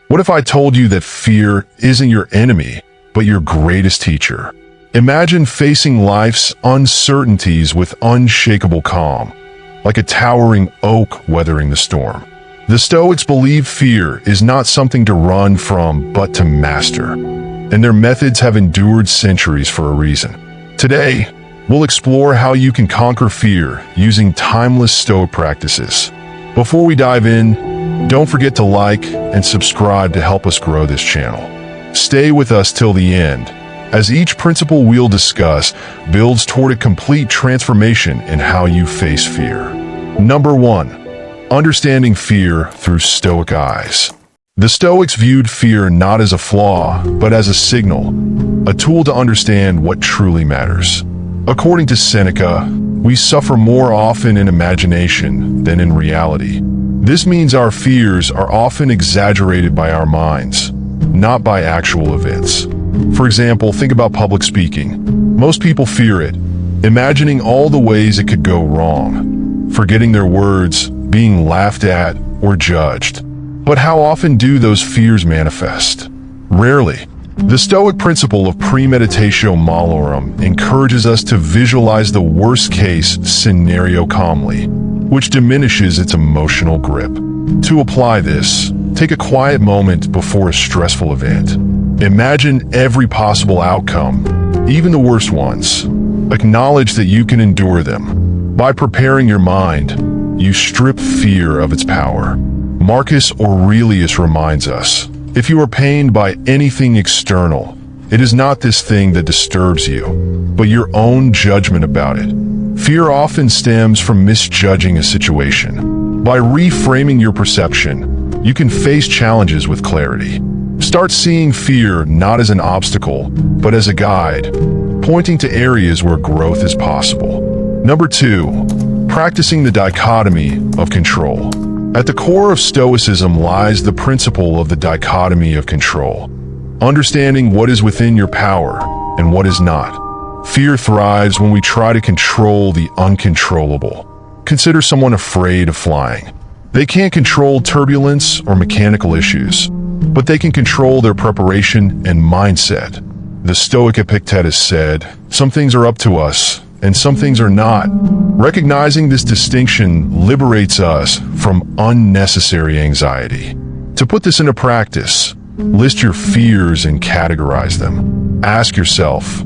What if I told you that fear isn't your enemy, but your greatest teacher? Imagine facing life's uncertainties with unshakable calm, like a towering oak weathering the storm. The Stoics believe fear is not something to run from, but to master, and their methods have endured centuries for a reason. Today, we'll explore how you can conquer fear using timeless Stoic practices. Before we dive in, don't forget to like and subscribe to help us grow this channel. Stay with us till the end, as each principle we'll discuss builds toward a complete transformation in how you face fear. Number 1. Understanding fear through Stoic eyes. The Stoics viewed fear not as a flaw, but as a signal, a tool to understand what truly matters. According to Seneca, we suffer more often in imagination than in reality. This means our fears are often exaggerated by our minds, not by actual events. For example, think about public speaking. Most people fear it, imagining all the ways it could go wrong, forgetting their words, being laughed at, or judged. But how often do those fears manifest? Rarely. The Stoic principle of premeditatio malorum encourages us to visualize the worst-case scenario calmly, which diminishes its emotional grip. To apply this, take a quiet moment before a stressful event. Imagine every possible outcome, even the worst ones. Acknowledge that you can endure them. By preparing your mind, you strip fear of its power. Marcus Aurelius reminds us, if you are pained by anything external, it is not this thing that disturbs you, but your own judgment about it. Fear often stems from misjudging a situation. By reframing your perception, you can face challenges with clarity. Start seeing fear not as an obstacle, but as a guide, pointing to areas where growth is possible. Number 2, practicing the dichotomy of control. At the core of Stoicism lies the principle of the dichotomy of control, understanding what is within your power and what is not. Fear thrives when we try to control the uncontrollable. Consider someone afraid of flying. They can't control turbulence or mechanical issues, but they can control their preparation and mindset. The Stoic Epictetus said, "Some things are up to us, and some things are not." Recognizing this distinction liberates us from unnecessary anxiety. To put this into practice, list your fears and categorize them. Ask yourself,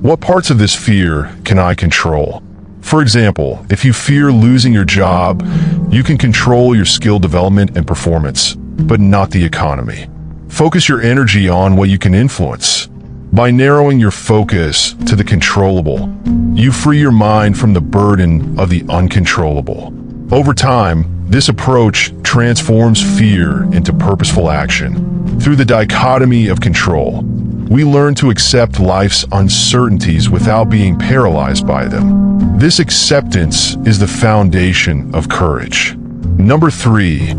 what parts of this fear can I control? For example, if you fear losing your job, you can control your skill development and performance, but not the economy. Focus your energy on what you can influence. By narrowing your focus to the controllable, you free your mind from the burden of the uncontrollable. Over time, this approach transforms fear into purposeful action. Through the dichotomy of control, we learn to accept life's uncertainties without being paralyzed by them. This acceptance is the foundation of courage. Number 3,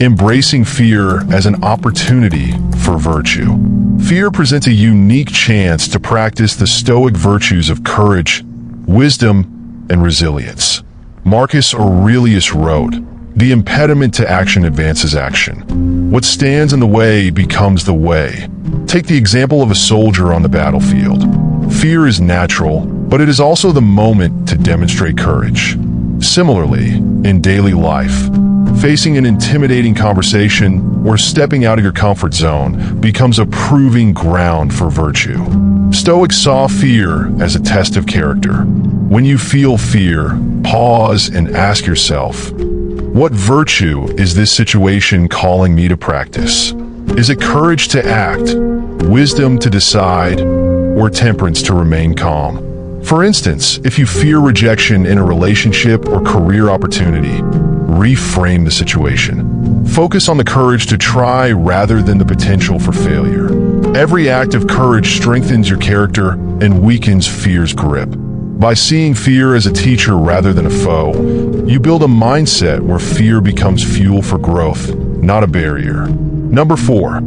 embracing fear as an opportunity for virtue. Fear presents a unique chance to practice the Stoic virtues of courage, wisdom, and resilience. Marcus Aurelius wrote, "The impediment to action advances action. What stands in the way becomes the way." Take the example of a soldier on the battlefield. Fear is natural, but it is also the moment to demonstrate courage. Similarly, in daily life, facing an intimidating conversation or stepping out of your comfort zone becomes a proving ground for virtue. Stoics saw fear as a test of character. When you feel fear, pause and ask yourself, what virtue is this situation calling me to practice? Is it courage to act, wisdom to decide, or temperance to remain calm? For instance, if you fear rejection in a relationship or career opportunity, reframe the situation. Focus on the courage to try rather than the potential for failure. Every act of courage strengthens your character and weakens fear's grip. By seeing fear as a teacher rather than a foe, you build a mindset where fear becomes fuel for growth, not a barrier. Number 4,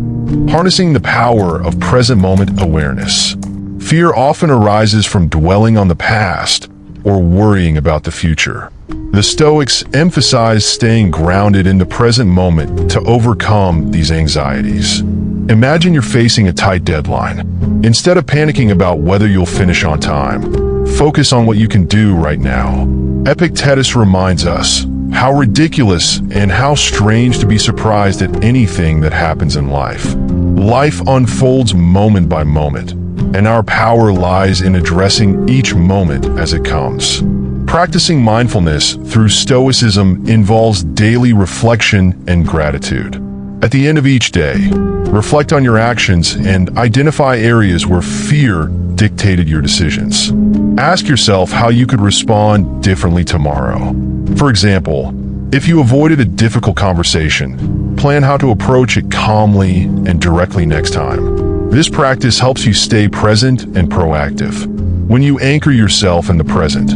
harnessing the power of present moment awareness. Fear often arises from dwelling on the past, or worrying about the future. The Stoics emphasize staying grounded in the present moment to overcome these anxieties. Imagine you're facing a tight deadline. Instead of panicking about whether you'll finish on time, focus on what you can do right now. Epictetus reminds us how ridiculous and how strange to be surprised at anything that happens in life. Life unfolds moment by moment, and our power lies in addressing each moment as it comes. Practicing mindfulness through Stoicism involves daily reflection and gratitude. At the end of each day, reflect on your actions and identify areas where fear dictated your decisions. Ask yourself how you could respond differently tomorrow. For example, if you avoided a difficult conversation, plan how to approach it calmly and directly next time. This practice helps you stay present and proactive. When you anchor yourself in the present,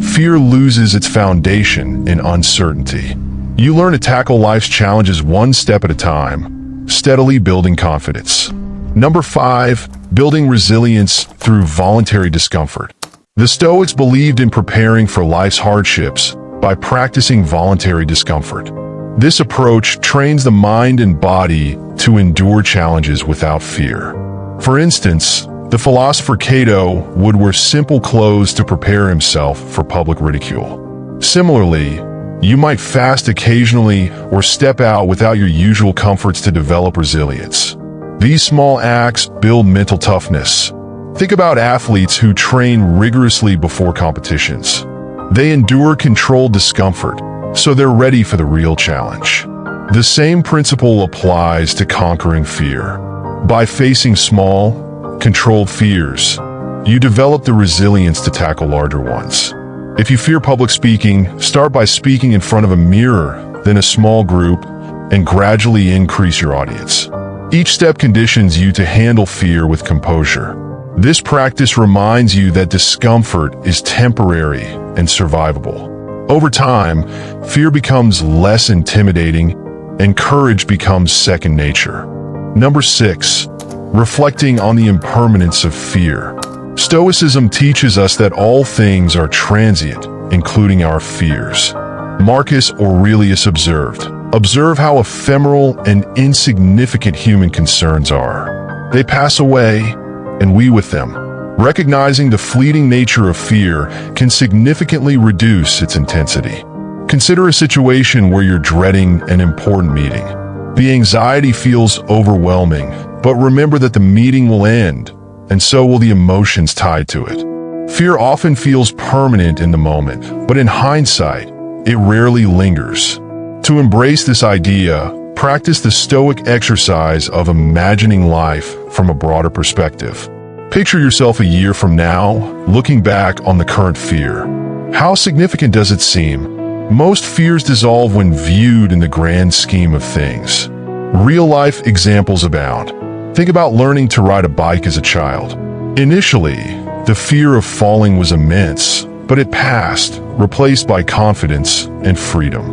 fear loses its foundation in uncertainty. You learn to tackle life's challenges one step at a time, steadily building confidence. Number 5, building resilience through voluntary discomfort. The Stoics believed in preparing for life's hardships by practicing voluntary discomfort. This approach trains the mind and body to endure challenges without fear. For instance, the philosopher Cato would wear simple clothes to prepare himself for public ridicule. Similarly, you might fast occasionally or step out without your usual comforts to develop resilience. These small acts build mental toughness. Think about athletes who train rigorously before competitions. They endure controlled discomfort, so they're ready for the real challenge. The same principle applies to conquering fear. By facing small, controlled fears, you develop the resilience to tackle larger ones. If you fear public speaking, start by speaking in front of a mirror, then a small group, and gradually increase your audience. Each step conditions you to handle fear with composure. This practice reminds you that discomfort is temporary and survivable. Over time, fear becomes less intimidating and courage becomes second nature. Number 6, reflecting on the impermanence of fear. Stoicism teaches us that all things are transient, including our fears. Marcus Aurelius observed, "Observe how ephemeral and insignificant human concerns are. They pass away, and we with them." Recognizing the fleeting nature of fear can significantly reduce its intensity. Consider a situation where you're dreading an important meeting. The anxiety feels overwhelming, but remember that the meeting will end, and so will the emotions tied to it. Fear often feels permanent in the moment, but in hindsight, it rarely lingers. To embrace this idea, practice the Stoic exercise of imagining life from a broader perspective. Picture yourself a year from now, looking back on the current fear. How significant does it seem? Most fears dissolve when viewed in the grand scheme of things. Real-life examples abound. Think about learning to ride a bike as a child. Initially, the fear of falling was immense, but it passed, replaced by confidence and freedom.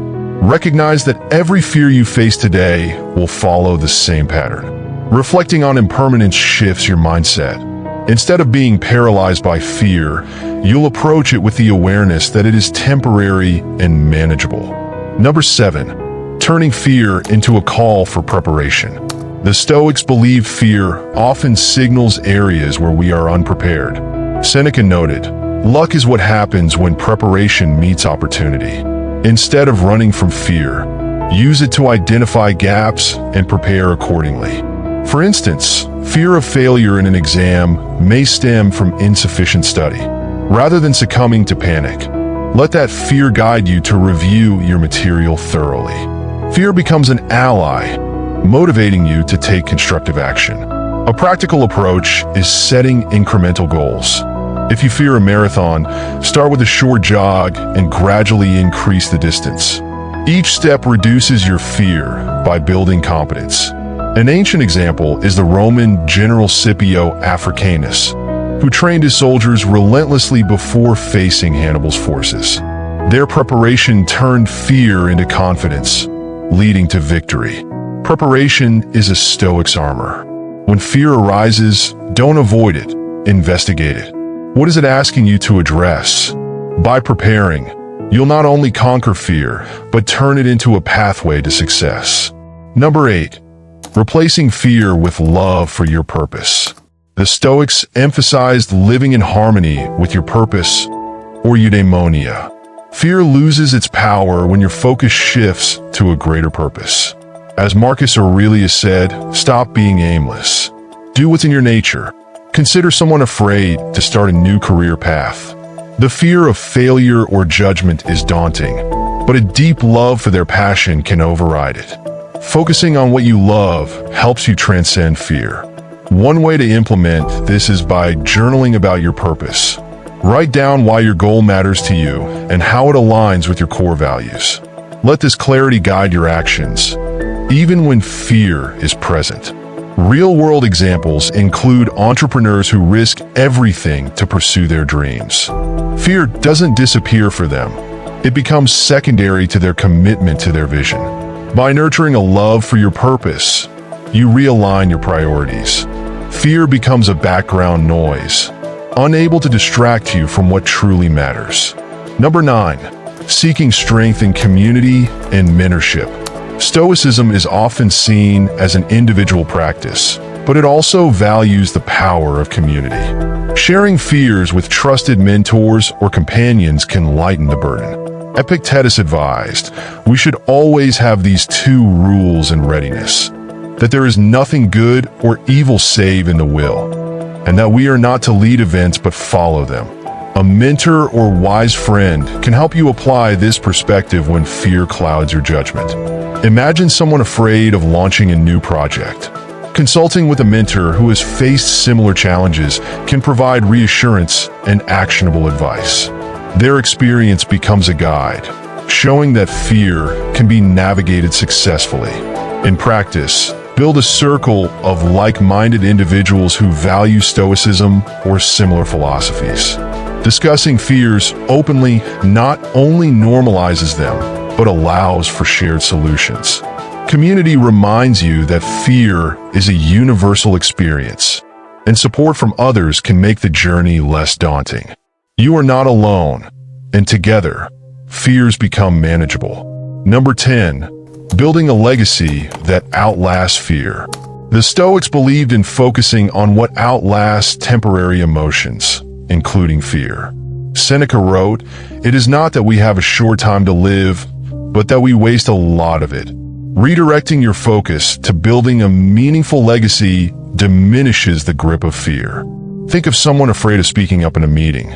Recognize that every fear you face today will follow the same pattern. Reflecting on impermanence shifts your mindset. Instead of being paralyzed by fear, you'll approach it with the awareness that it is temporary and manageable. Number 7, turning fear into a call for preparation. The Stoics believe fear often signals areas where we are unprepared. Seneca noted, "Luck is what happens when preparation meets opportunity." Instead of running from fear, use it to identify gaps and prepare accordingly. For instance, fear of failure in an exam may stem from insufficient study. Rather than succumbing to panic, let that fear guide you to review your material thoroughly. Fear becomes an ally, motivating you to take constructive action. A practical approach is setting incremental goals. If you fear a marathon, start with a short jog and gradually increase the distance. Each step reduces your fear by building competence. An ancient example is the Roman general Scipio Africanus, who trained his soldiers relentlessly before facing Hannibal's forces. Their preparation turned fear into confidence, leading to victory. Preparation is a Stoic's armor. When fear arises, don't avoid it, investigate it. What is it asking you to address? By preparing, you'll not only conquer fear, but turn it into a pathway to success. Number 8. Replacing fear with love for your purpose. The Stoics emphasized living in harmony with your purpose, or eudaimonia. Fear loses its power when your focus shifts to a greater purpose. As Marcus Aurelius said, stop being aimless. Do what's in your nature. Consider someone afraid to start a new career path. The fear of failure or judgment is daunting, but a deep love for their passion can override it. Focusing on what you love helps you transcend fear. One way to implement this is by journaling about your purpose. Write down why your goal matters to you and how it aligns with your core values. Let this clarity guide your actions, even when fear is present. Real-world examples include entrepreneurs who risk everything to pursue their dreams. Fear doesn't disappear for them. It becomes secondary to their commitment to their vision. By nurturing a love for your purpose, you realign your priorities. Fear becomes a background noise, unable to distract you from what truly matters. Number 9. Seeking strength in community and mentorship. Stoicism is often seen as an individual practice, but it also values the power of community. Sharing fears with trusted mentors or companions can lighten the burden. Epictetus advised, we should always have these two rules in readiness, that there is nothing good or evil save in the will, and that we are not to lead events but follow them. A mentor or wise friend can help you apply this perspective when fear clouds your judgment. Imagine someone afraid of launching a new project. Consulting with a mentor who has faced similar challenges can provide reassurance and actionable advice. Their experience becomes a guide, showing that fear can be navigated successfully. In practice, build a circle of like-minded individuals who value Stoicism or similar philosophies. Discussing fears openly not only normalizes them, but allows for shared solutions. Community reminds you that fear is a universal experience, and support from others can make the journey less daunting. You are not alone, and together, fears become manageable. Number 10. Building a legacy that outlasts fear. The Stoics believed in focusing on what outlasts temporary emotions, including fear. Seneca wrote, "It is not that we have a short time to live, but that we waste a lot of it." Redirecting your focus to building a meaningful legacy diminishes the grip of fear. Think of someone afraid of speaking up in a meeting.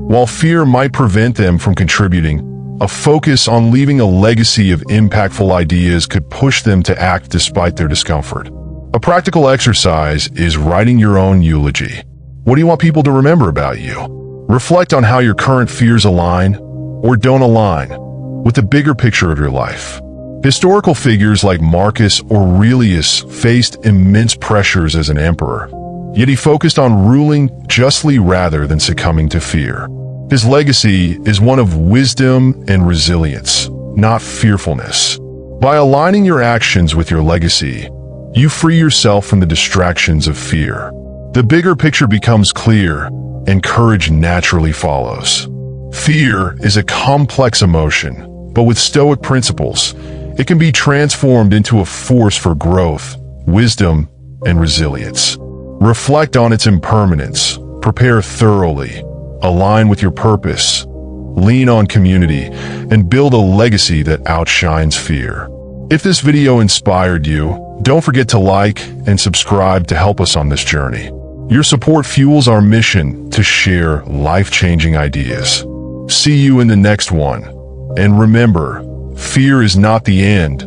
While fear might prevent them from contributing, a focus on leaving a legacy of impactful ideas could push them to act despite their discomfort. A practical exercise is writing your own eulogy. What do you want people to remember about you? Reflect on how your current fears align, or don't align, with the bigger picture of your life. Historical figures like Marcus Aurelius faced immense pressures as an emperor, yet he focused on ruling justly rather than succumbing to fear. His legacy is one of wisdom and resilience, not fearfulness. By aligning your actions with your legacy, you free yourself from the distractions of fear. The bigger picture becomes clear, and courage naturally follows. Fear is a complex emotion, but with Stoic principles, it can be transformed into a force for growth, wisdom, and resilience. Reflect on its impermanence, prepare thoroughly, align with your purpose, lean on community, and build a legacy that outshines fear. If this video inspired you, don't forget to like and subscribe to help us on this journey. Your support fuels our mission to share life-changing ideas. See you in the next one. And remember, fear is not the end,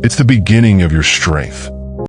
it's the beginning of your strength.